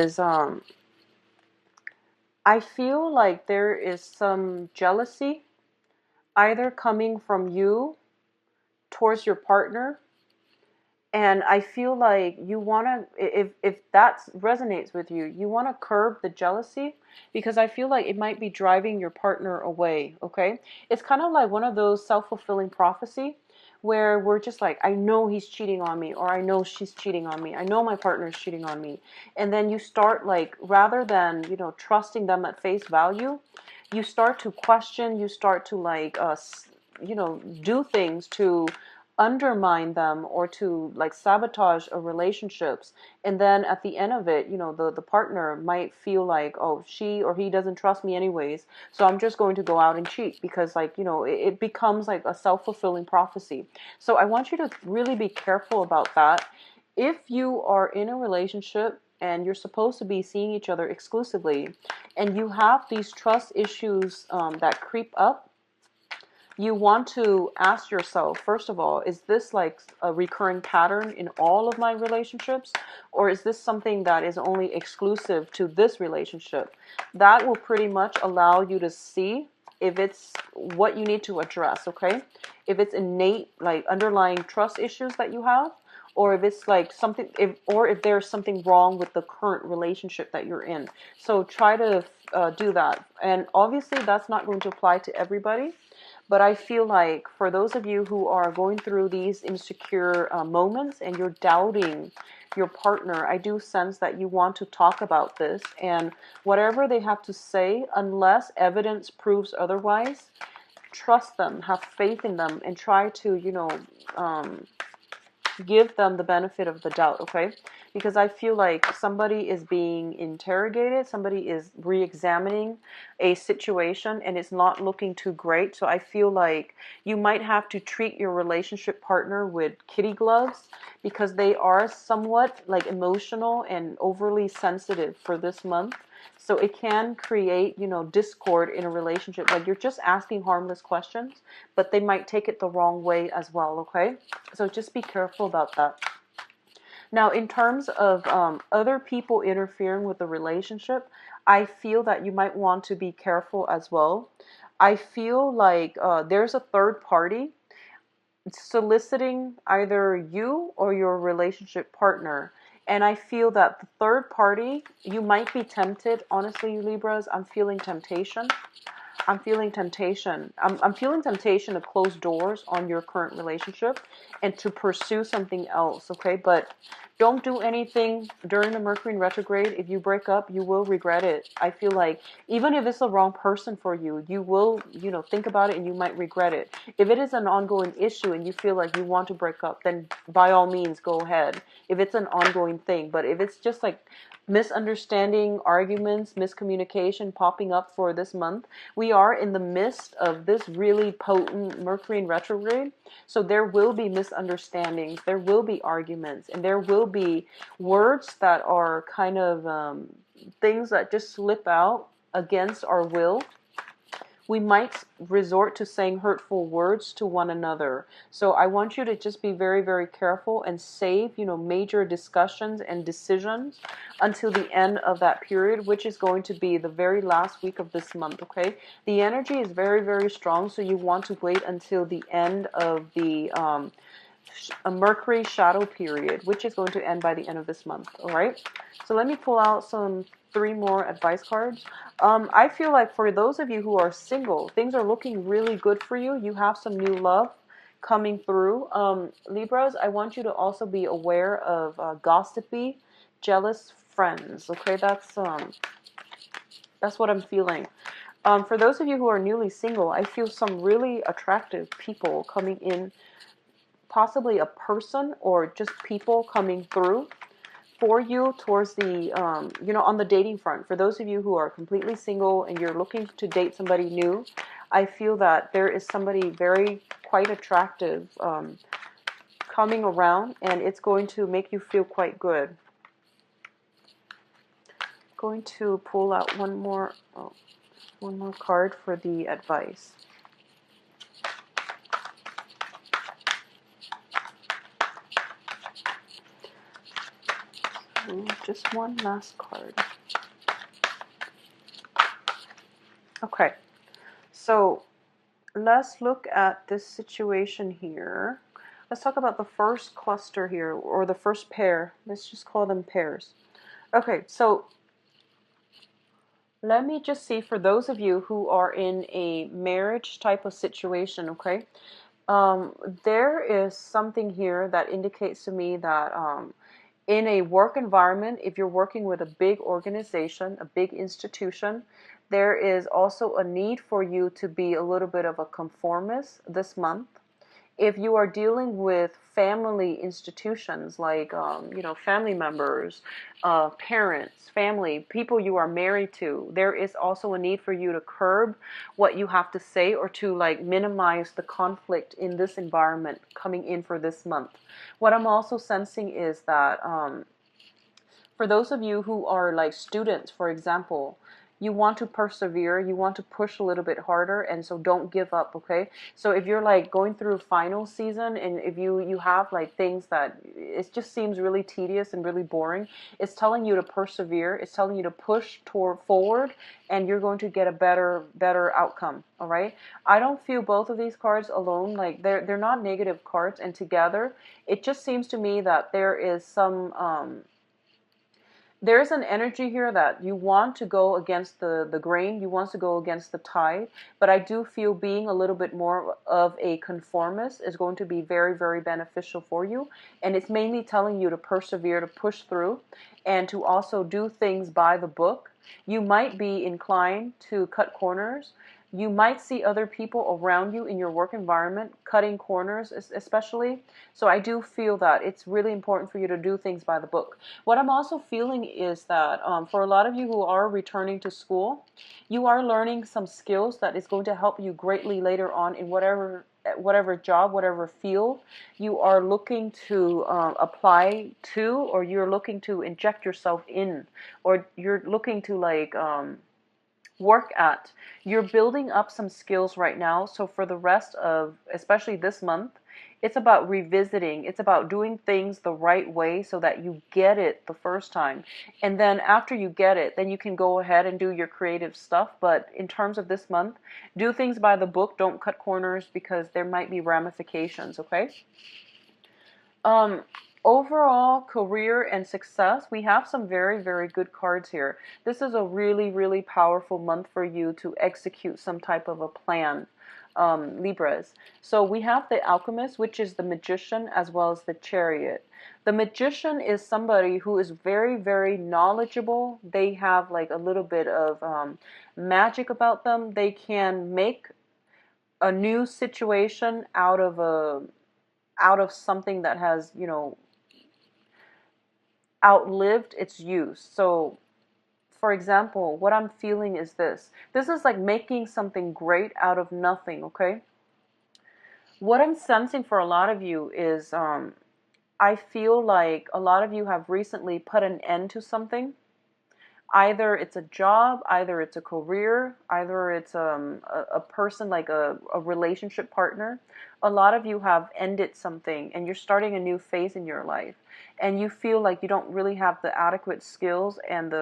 is I feel like there is some jealousy either coming from you towards your partner. And I feel like you want to, if that resonates with you, you want to curb the jealousy, because I feel like it might be driving your partner away, okay? It's kind of like one of those self-fulfilling prophecy where we're just like, I know he's cheating on me, or I know she's cheating on me. I know my partner is cheating on me. And then you start like, rather than, trusting them at face value, you start to question, you start to like, do things to undermine them or to like sabotage a relationships. And then at the end of it, the partner might feel like, oh, she or he doesn't trust me anyways, so I'm just going to go out and cheat, because like, it becomes like a self-fulfilling prophecy. So I want you to really be careful about that. If you are in a relationship and you're supposed to be seeing each other exclusively, and you have these trust issues that creep up, you want to ask yourself, first of all, is this like a recurring pattern in all of my relationships? Or is this something that is only exclusive to this relationship? That will pretty much allow you to see if it's what you need to address, okay? If it's innate, like underlying trust issues that you have, or if it's like something, if there's something wrong with the current relationship that you're in. So try to do that. And obviously that's not going to apply to everybody. But I feel like for those of you who are going through these insecure moments and you're doubting your partner, I do sense that you want to talk about this. And whatever they have to say, unless evidence proves otherwise, trust them, have faith in them, and try to, give them the benefit of the doubt, okay? Because I feel like somebody is being interrogated, somebody is re-examining a situation, and it's not looking too great. So I feel like you might have to treat your relationship partner with kitty gloves, because they are somewhat like emotional and overly sensitive for this month. So it can create, discord in a relationship. Like you're just asking harmless questions, but they might take it the wrong way as well, okay? So just be careful about that. Now, in terms of other people interfering with the relationship, I feel that you might want to be careful as well. I feel like there's a third party soliciting either you or your relationship partner. And I feel that the third party, you might be tempted. Honestly, Libras, I'm feeling temptation. I'm feeling temptation. I'm feeling temptation to close doors on your current relationship and to pursue something else, okay? But don't do anything during the Mercury in retrograde. If you break up, you will regret it. I feel like even if it's the wrong person for you, you will, think about it and you might regret it. If it is an ongoing issue and you feel like you want to break up, then by all means, go ahead. If it's an ongoing thing. But if it's just like misunderstanding, arguments, miscommunication popping up for this month, we are in the midst of this really potent Mercury in retrograde. So there will be misunderstandings, there will be arguments, and there will be words that are kind of things that just slip out against our will. We might resort to saying hurtful words to one another. So I want you to just be very, very careful and save, major discussions and decisions until the end of that period, which is going to be the very last week of this month, okay? The energy is very, very strong, so you want to wait until the end of the a Mercury shadow period, which is going to end by the end of this month, all right? So let me pull out some 3 more advice cards. I feel like for those of you who are single, things are looking really good for you. You have some new love coming through. Libras, I want you to also be aware of gossipy, jealous friends, okay? That's what I'm feeling. For those of you who are newly single, I feel some really attractive people coming in, possibly a person or just people coming through for you towards the, on the dating front. For those of you who are completely single and you're looking to date somebody new, I feel that there is somebody very quite attractive coming around, and it's going to make you feel quite good. Going to pull out one more card for the advice. just one last card. Okay, so let's look at this situation here. Let's talk about the first cluster here, or the first pair. Let's just call them pairs. Okay, so let me just see, for those of you who are in a marriage type of situation, okay, there is something here that indicates to me that in a work environment, if you're working with a big organization, a big institution, there is also a need for you to be a little bit of a conformist this month. If you are dealing with family institutions like, family members, parents, family, people you are married to, there is also a need for you to curb what you have to say, or to like minimize the conflict in this environment coming in for this month. What I'm also sensing is that for those of you who are like students, for example, you want to persevere, you want to push a little bit harder, and so don't give up, okay? So if you're like going through final season, and if you have like things that it just seems really tedious and really boring, it's telling you to persevere, it's telling you to push toward forward, and you're going to get a better outcome, all right? I don't feel both of these cards alone, like they're not negative cards, and together it just seems to me that there is some there's an energy here that you want to go against the grain, you want to go against the tide, but I do feel being a little bit more of a conformist is going to be very, very beneficial for you. And it's mainly telling you to persevere, to push through, and to also do things by the book. You might be inclined to cut corners. You might see other people around you in your work environment cutting corners, especially. So I do feel that it's really important for you to do things by the book. What I'm also feeling is that for a lot of you who are returning to school, you are learning some skills that is going to help you greatly later on in whatever job, whatever field you are looking to apply to, or you're looking to inject yourself in, or you're looking to like work at. You're building up some skills right now. So for the rest of, especially this month, it's about revisiting. It's about doing things the right way so that you get it the first time. And then after you get it, then you can go ahead and do your creative stuff. But in terms of this month, do things by the book. Don't cut corners, because there might be ramifications, okay? Overall career and success, we have some very, very good cards here. This is a really, really powerful month for you to execute some type of a plan, Libras. So we have the Alchemist, which is the Magician, as well as the Chariot. The Magician is somebody who is very, very knowledgeable. They have like a little bit of magic about them. They can make a new situation out of something that has, outlived its use. So, for example, what I'm feeling is this. This is like making something great out of nothing, okay? What I'm sensing for a lot of you is I feel like a lot of you have recently put an end to something. Either it's a job, either it's a career, either it's a person, like a relationship partner. A lot of you have ended something and you're starting a new phase in your life. And you feel like you don't really have the adequate skills and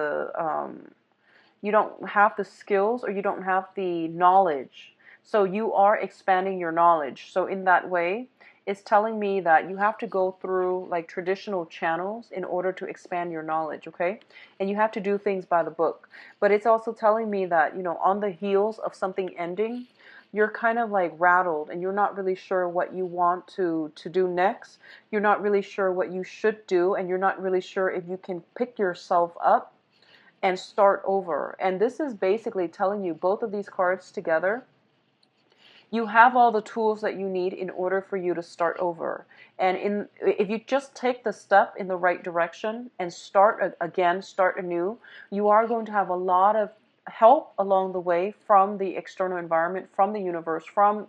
you don't have the skills, or you don't have the knowledge. So you are expanding your knowledge. So in that way, it's telling me that you have to go through like traditional channels in order to expand your knowledge, okay? And you have to do things by the book. But it's also telling me that, on the heels of something ending, you're kind of like rattled and you're not really sure what you want to do next. You're not really sure what you should do, and you're not really sure if you can pick yourself up and start over. And this is basically telling you, both of these cards together, you have all the tools that you need in order for you to start over. And if you just take the step in the right direction and start again, start anew, you are going to have a lot of help along the way from the external environment, from the universe, from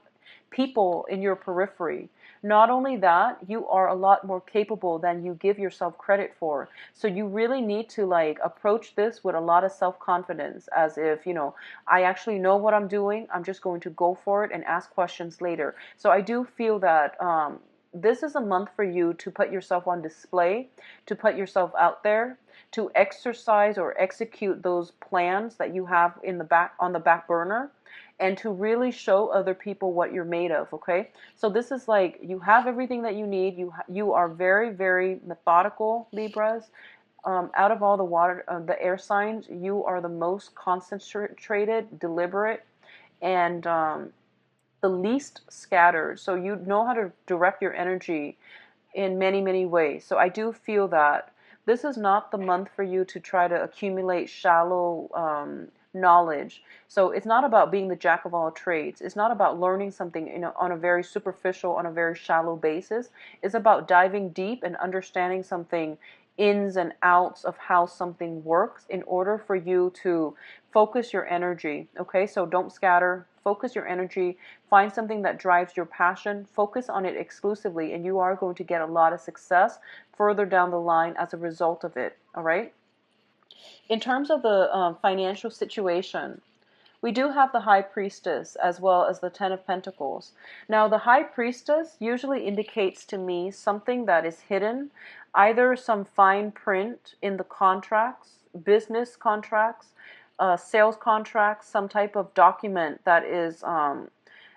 people in your periphery. Not only that, you are a lot more capable than you give yourself credit for. So you really need to like approach this with a lot of self-confidence, as if, I actually know what I'm doing. I'm just going to go for it and ask questions later. So I do feel that this is a month for you to put yourself on display, to put yourself out there, to exercise or execute those plans that you have in the back, on the back burner, and to really show other people what you're made of, okay? So this is like, you have everything that you need. You are very, very methodical, Libras. Out of all the the air signs, you are the most concentrated, deliberate, and the least scattered. So you know how to direct your energy in many, many ways. So I do feel that this is not the month for you to try to accumulate shallow knowledge. So it's not about being the jack of all trades. It's not about learning something on a very superficial, on a very shallow basis. It's about diving deep and understanding something, ins and outs of how something works, in order for you to focus your energy. Okay, so don't scatter. Focus your energy. Find something that drives your passion. Focus on it exclusively, and you are going to get a lot of success further down the line as a result of it. All right. In terms of the financial situation, we do have the High Priestess as well as the Ten of Pentacles. Now, the High Priestess usually indicates to me something that is hidden, either some fine print in the contracts, business contracts, sales contracts, some type of document that is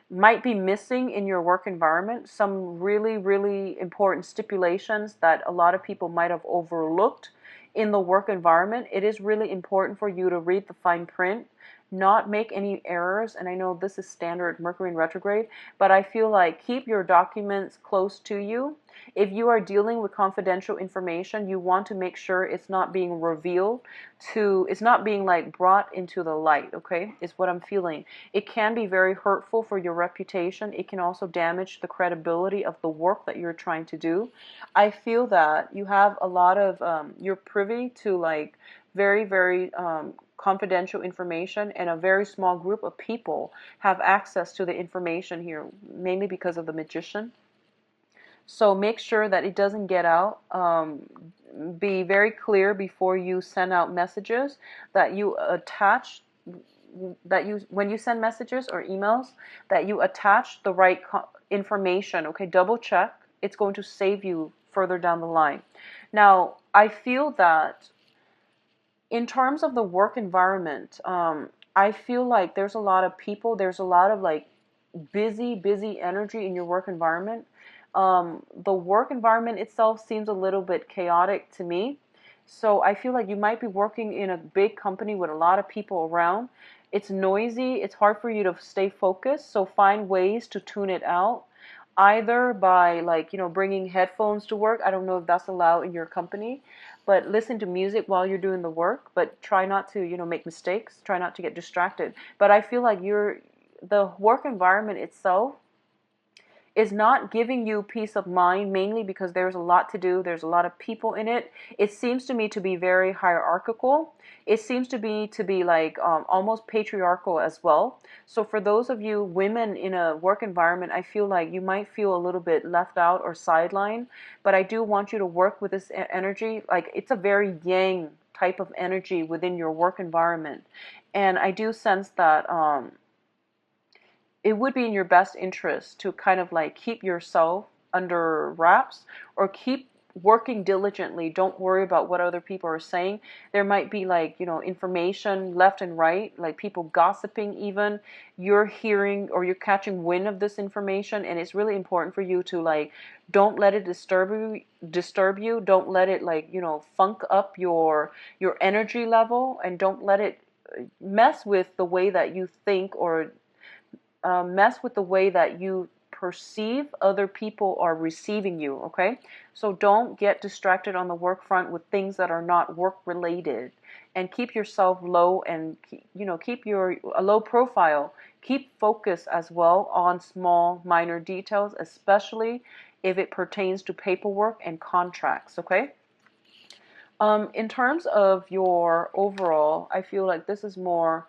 might be missing in your work environment, some really, really important stipulations that a lot of people might have overlooked in the work environment. It is really important for you to read the fine print, not make any errors. And I know this is standard Mercury in retrograde, but I feel like keep your documents close to you. If you are dealing with confidential information, you want to make sure it's not being revealed it's not being like brought into the light, okay, is what I'm feeling. It can be very hurtful for your reputation. It can also damage the credibility of the work that you're trying to do. I feel that you have a lot of, you're privy to like very, very confidential information, and a very small group of people have access to the information here, mainly because of the Magician. So make sure that it doesn't get out. Be very clear before you send out messages, that you attach, that you, when you send messages or emails, that you attach the right information, okay? Double check. It's going to save you further down the line. Now, I feel that in terms of the work environment, I feel like there's a lot of people, there's a lot of like busy energy in your work environment. The work environment itself seems a little bit chaotic to me. So I feel like you might be working in a big company with a lot of people around. It's noisy. It's hard for you to stay focused. So find ways to tune it out, either by like, bringing headphones to work. I don't know if that's allowed in your company, but listen to music while you're doing the work, but try not to, make mistakes. Try not to get distracted. But I feel like the work environment itself is not giving you peace of mind, mainly because there's a lot to do. There's a lot of people in it. It seems to me to be very hierarchical. It seems to be like almost patriarchal as well. So for those of you women in a work environment, I feel like you might feel a little bit left out or sidelined. But I do want you to work with this energy. Like, it's a very yang type of energy within your work environment. And I do sense that it would be in your best interest to kind of like keep yourself under wraps, or keep working diligently. Don't worry about what other people are saying. There might be like, information left and right, like people gossiping even. You're hearing or you're catching wind of this information, and it's really important for you to like, don't let it disturb you. Don't let it like, funk up your energy level, and don't let it mess with the way that you think, or mess with the way that you perceive other people are receiving you, okay? So don't get distracted on the work front with things that are not work related, and keep yourself low, and keep a low profile. Keep focus as well on small minor details, especially if it pertains to paperwork and contracts, okay? In terms of your overall, I feel like this is more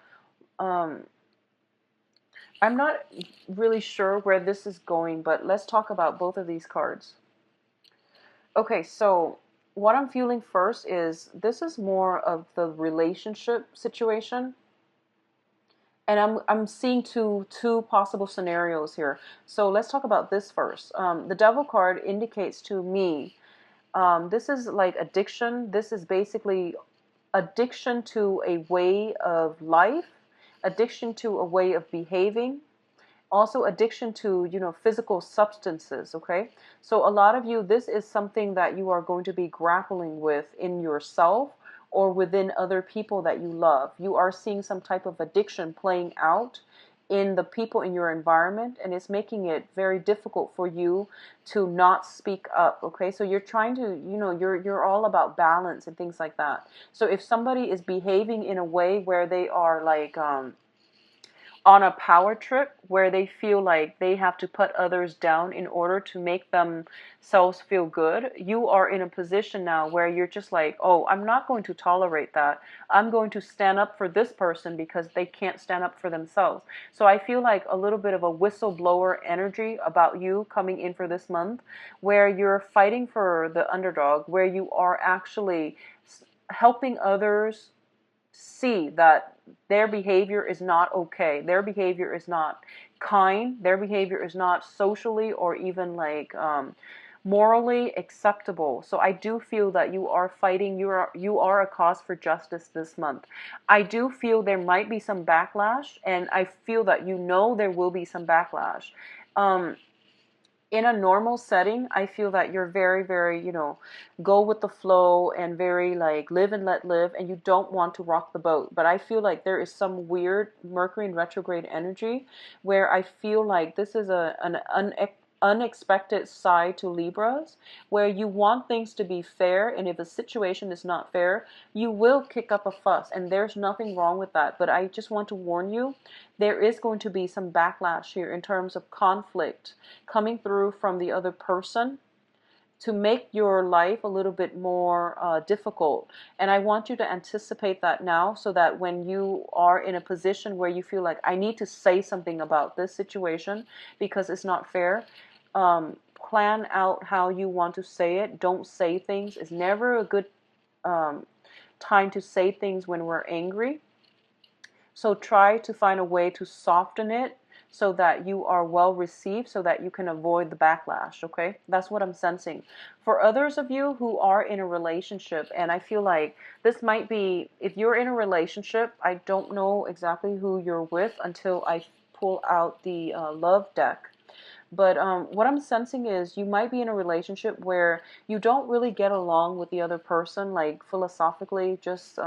I'm not really sure where this is going, but let's talk about both of these cards. Okay, so what I'm feeling first is this is more of the relationship situation. And I'm seeing two possible scenarios here. So let's talk about this first. The Devil card indicates to me, this is like addiction. This is basically addiction to a way of life, addiction to a way of behaving, also addiction to, physical substances. Okay, so a lot of you, this is something that you are going to be grappling with in yourself or within other people that you love. You are seeing some type of addiction playing out in the people in your environment, and it's making it very difficult for you to not speak up. Okay, so you're trying to, you're all about balance and things like that. So if somebody is behaving in a way where they are like on a power trip, where they feel like they have to put others down in order to make themselves feel good, you are in a position now where you're just like, oh, I'm not going to tolerate that. I'm going to stand up for this person because they can't stand up for themselves. So I feel like a little bit of a whistleblower energy about you coming in for this month, where you're fighting for the underdog, where you are actually helping others see that their behavior is not okay. Their behavior is not kind. Their behavior is not socially or even like morally acceptable. So I do feel that you are fighting. You are a cause for justice this month. I do feel there might be some backlash, and I feel that there will be some backlash. In a normal setting, I feel that you're very, very, go with the flow and very like live and let live, and you don't want to rock the boat. But I feel like there is some weird Mercury in retrograde energy where I feel like this is an unexpected side to Libras, where you want things to be fair, and if a situation is not fair, you will kick up a fuss, and there's nothing wrong with that. But I just want to warn you, there is going to be some backlash here in terms of conflict coming through from the other person to make your life a little bit more difficult. And I want you to anticipate that now, so that when you are in a position where you feel like, I need to say something about this situation because it's not fair, plan out how you want to say it. Don't say things. It's never a good time to say things when we're angry. So try to find a way to soften it so that you are well received, so that you can avoid the backlash, okay? That's what I'm sensing. For others of you who are in a relationship, and I feel like this might be, if you're in a relationship, I don't know exactly who you're with until I pull out the love deck. But what I'm sensing is you might be in a relationship where you don't really get along with the other person, like philosophically, just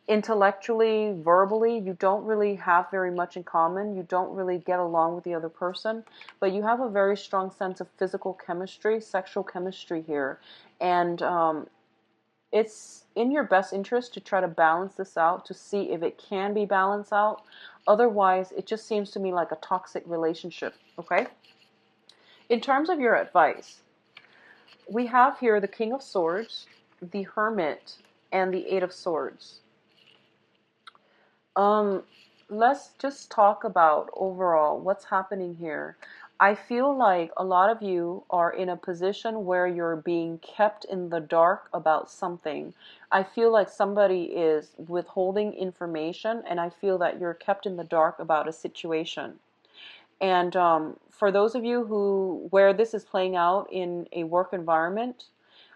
intellectually, verbally, you don't really have very much in common. You don't really get along with the other person, but you have a very strong sense of physical chemistry, sexual chemistry here. And it's in your best interest to try to balance this out, to see if it can be balanced out. Otherwise, it just seems to me like a toxic relationship, okay? In terms of your advice, we have here the King of Swords, the Hermit, and the Eight of Swords. Let's just talk about overall what's happening here. I feel like a lot of you are in a position where you're being kept in the dark about something. I feel like somebody is withholding information, and I feel that you're kept in the dark about a situation. And for those of you where this is playing out in a work environment,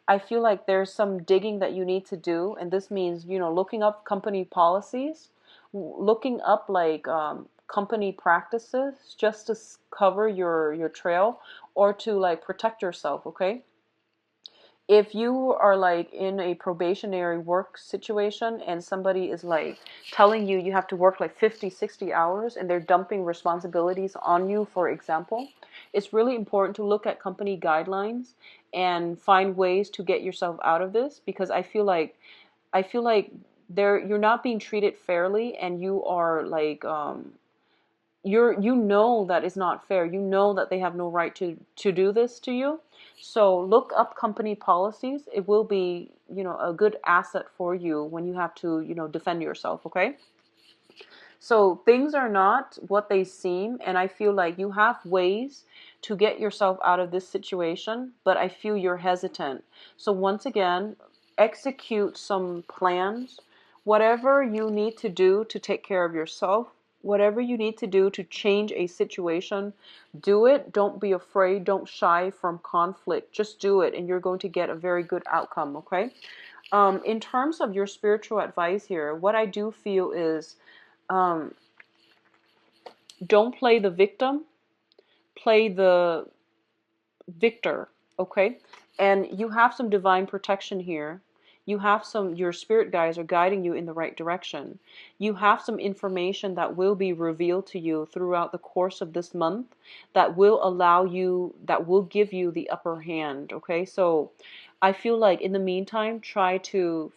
I feel like there's some digging that you need to do, and this means, looking up company policies, looking up like company practices just to cover your trail, or to like protect yourself, okay? If you are like in a probationary work situation and somebody is like telling you have to work like 50, 60 hours and they're dumping responsibilities on you, for example, it's really important to look at company guidelines and find ways to get yourself out of this, because I feel like you're not being treated fairly, and you are like that is not fair. You know that they have no right to do this to you. So look up company policies. It will be, a good asset for you when you have to, defend yourself, okay? So things are not what they seem, and I feel like you have ways to get yourself out of this situation, but I feel you're hesitant. So once again, execute some plans, whatever you need to do to take care of yourself, Whatever you need to do to change a situation, do it. Don't be afraid. Don't shy from conflict. Just do it, and you're going to get a very good outcome, okay? In terms of your spiritual advice here, what I do feel is don't play the victim, play the victor, okay? And you have some divine protection here. You have your spirit guides are guiding you in the right direction. You have some information that will be revealed to you throughout the course of this month that will that will give you the upper hand, okay? So I feel like in the meantime, try to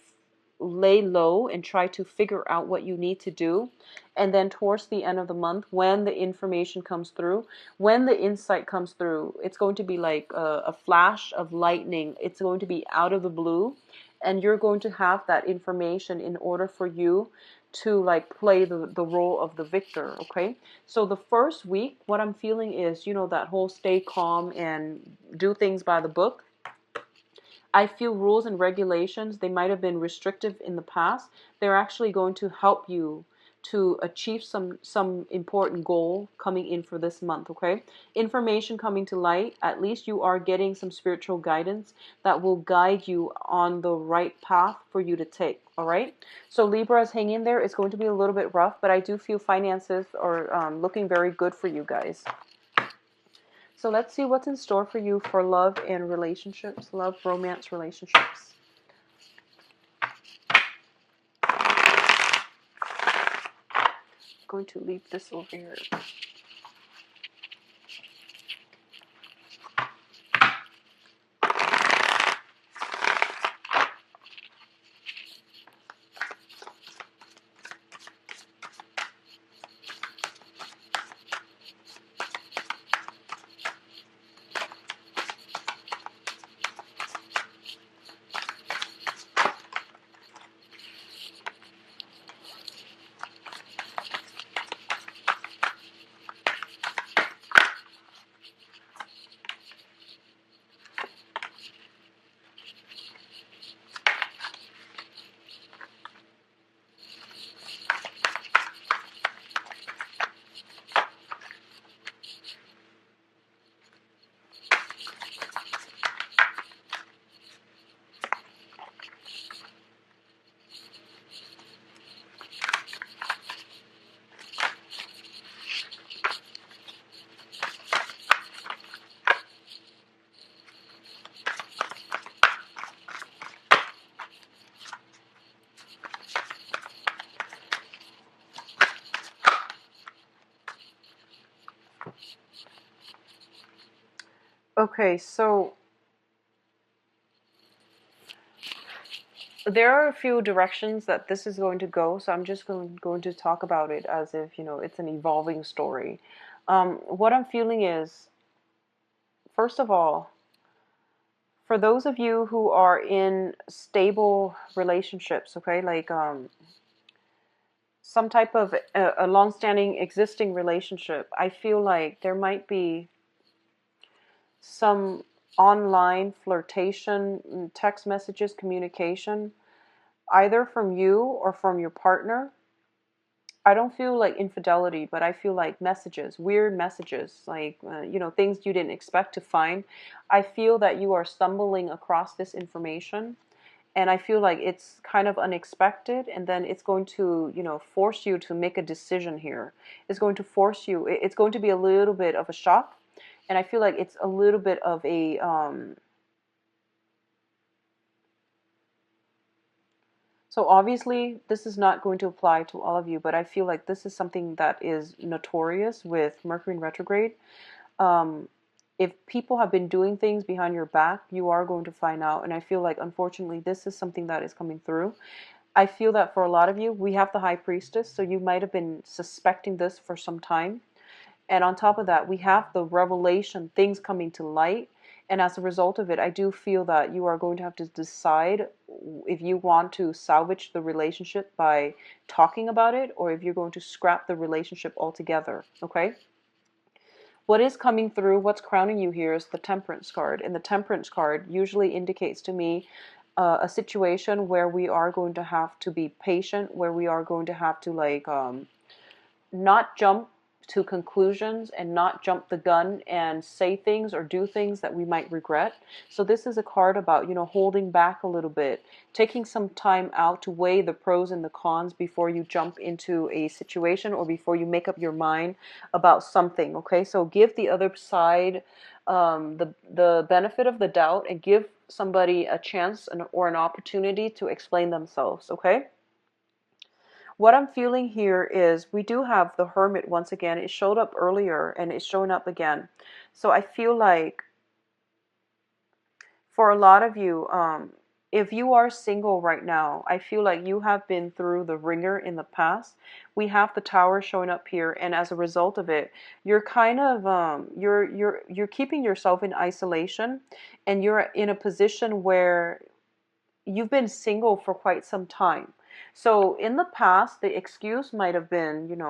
lay low and try to figure out what you need to do. And then towards the end of the month, when the information comes through, when the insight comes through, it's going to be like a flash of lightning. It's going to be out of the blue, and you're going to have that information in order for you to like play the role of the victor, okay? So the first week, what I'm feeling is, you know, that whole stay calm and do things by the book. I feel rules and regulations, they might have been restrictive in the past. They're actually going to help you to achieve some important goal coming in for this month, okay? Information coming to light, at least you are getting some spiritual guidance that will guide you on the right path for you to take, all right? So Libras, hang in there. It's going to be a little bit rough, but I do feel finances are looking very good for you guys. So let's see what's in store for you for love and relationships, love, romance, relationships. I'm going to leave this over here. Okay, so there are a few directions that this is going to go, so I'm just going to talk about it as if, you know, it's an evolving story. What I'm feeling is, first of all, for those of you who are in stable relationships, okay, like some type of a long-standing existing relationship, I feel like there might be some online flirtation, text messages, communication, either from you or from your partner. I don't feel like infidelity, but I feel like messages, weird messages, like, you know, things you didn't expect to find. I feel that you are stumbling across this information, and I feel like it's kind of unexpected, and then it's going to, you know, force you to make a decision here. It's going to force you, it's going to be a little bit of a shock, and I feel like it's a little bit of a, so obviously this is not going to apply to all of you, but I feel like this is something that is notorious with Mercury in retrograde. Um, if people have been doing things behind your back, you are going to find out. And I feel like, unfortunately, this is something that is coming through. I feel that for a lot of you, we have the High Priestess, so you might have been suspecting this for some time. And on top of that, we have the revelation, things coming to light. And as a result of it, I do feel that you are going to have to decide if you want to salvage the relationship by talking about it, or if you're going to scrap the relationship altogether, okay? What is coming through, what's crowning you here is the Temperance card. And the Temperance card usually indicates to me a situation where we are going to have to be patient, where we are going to have to like not jump to conclusions and not jump the gun and say things or do things that we might regret. So this is a card about, holding back a little bit, taking some time out to weigh the pros and the cons before you jump into a situation or before you make up your mind about something. Okay, so give the other side the benefit of the doubt and give somebody a chance or an opportunity to explain themselves. Okay. What I'm feeling here is we do have the Hermit once again. It showed up earlier and it's showing up again. So I feel like for a lot of you, if you are single right now, I feel like you have been through the ringer in the past. We have the Tower showing up here, and as a result of it, you're kind of you're keeping yourself in isolation, and you're in a position where you've been single for quite some time. So in the past, the excuse might have been,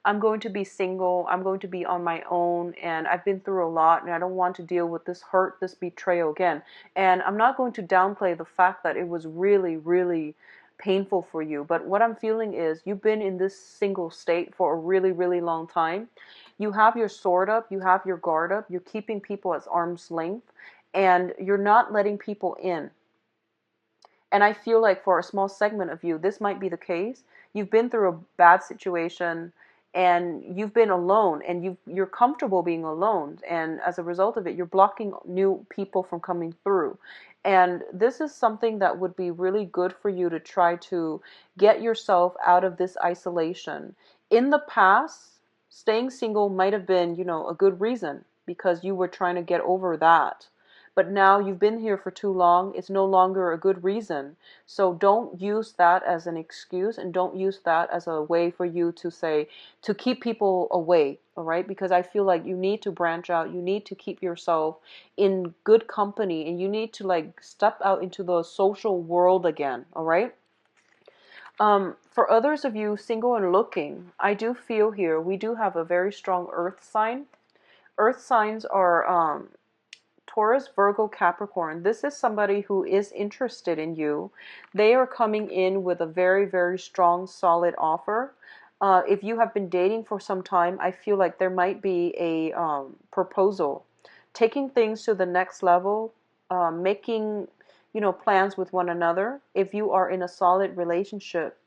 I'm going to be single, I'm going to be on my own, and I've been through a lot, and I don't want to deal with this hurt, this betrayal again. And I'm not going to downplay the fact that it was really, really painful for you. But what I'm feeling is you've been in this single state for a really, really long time. You have your sword up, you have your guard up, you're keeping people at arm's length, and you're not letting people in. And I feel like for a small segment of you, this might be the case. You've been through a bad situation and you've been alone and you're comfortable being alone. And as a result of it, you're blocking new people from coming through. And this is something that would be really good for you to try to get yourself out of this isolation. In the past, staying single might have been, a good reason because you were trying to get over that. But now you've been here for too long. It's no longer a good reason. So don't use that as an excuse and don't use that as a way for you to say, to keep people away. All right. Because I feel like you need to branch out. You need to keep yourself in good company and you need to like step out into the social world again. All right. For others of you single and looking, I do feel here we do have a very strong earth sign. Earth signs are Taurus, Virgo, Capricorn. This is somebody who is interested in you. They are coming in with a very, very strong, solid offer. If you have been dating for some time, I feel like there might be a proposal. Taking things to the next level, making, plans with one another. If you are in a solid relationship,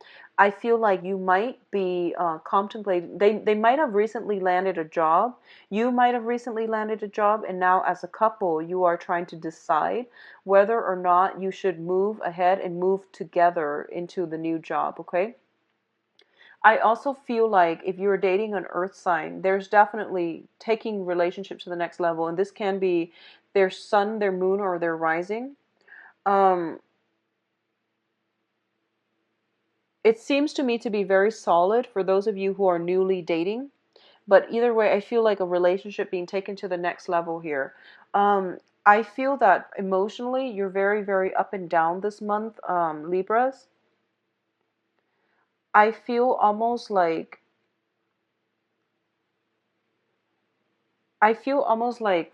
I feel like you might be contemplating, they might have recently landed a job. You might have recently landed a job, and now as a couple, you are trying to decide whether or not you should move ahead and move together into the new job, okay? I also feel like if you're dating an earth sign, there's definitely taking relationships to the next level, and this can be their sun, their moon, or their rising. Um, It seems to me to be very solid for those of you who are newly dating. But either way, I feel like a relationship being taken to the next level here. I feel that emotionally, you're very, very up and down this month, Libras. I feel almost like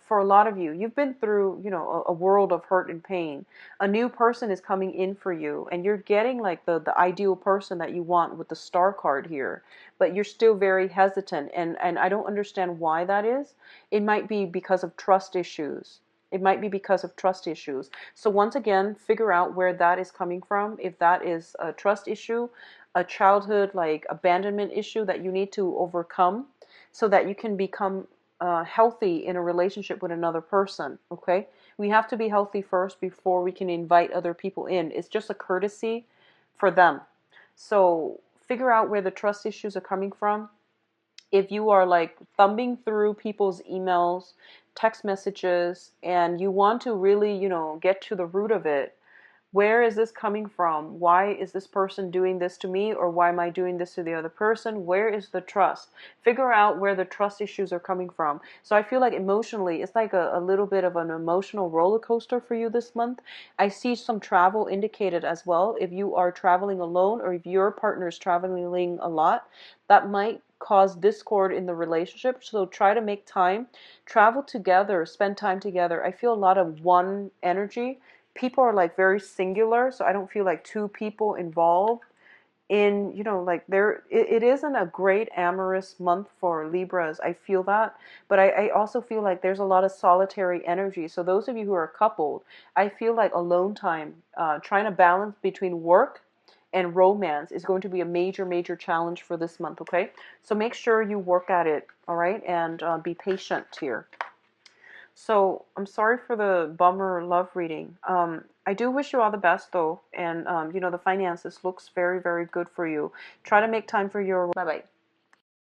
for a lot of you, you've been through, a world of hurt and pain. A new person is coming in for you, and you're getting like the ideal person that you want with the star card here. But you're still very hesitant, and I don't understand why that is. It might be because of trust issues. It might be because of trust issues. So once again, figure out where that is coming from. If that is a trust issue, a childhood like abandonment issue that you need to overcome so that you can become healthy in a relationship with another person. Okay, we have to be healthy first before we can invite other people in. It's just a courtesy for them. So figure out where the trust issues are coming from. If you are like thumbing through people's emails, text messages, and you want to really, get to the root of it, where is this coming from? Why is this person doing this to me? Or why am I doing this to the other person? Where is the trust? Figure out where the trust issues are coming from. So I feel like emotionally, it's like a little bit of an emotional roller coaster for you this month. I see some travel indicated as well. If you are traveling alone or if your partner is traveling a lot, that might cause discord in the relationship. So try to make time, travel together, spend time together. I feel a lot of one energy. People are like very singular, so I don't feel like two people involved in, you know, like it isn't a great amorous month for Libras. I feel that, but I also feel like there's a lot of solitary energy. So those of you who are coupled, I feel like alone time, trying to balance between work and romance is going to be a major, major challenge for this month. Okay, so make sure you work at it. All right, and be patient here. So I'm sorry for the bummer love reading. I do wish you all the best though, and you know, the finances looks very, very good for you. Try to make time for your. Bye bye.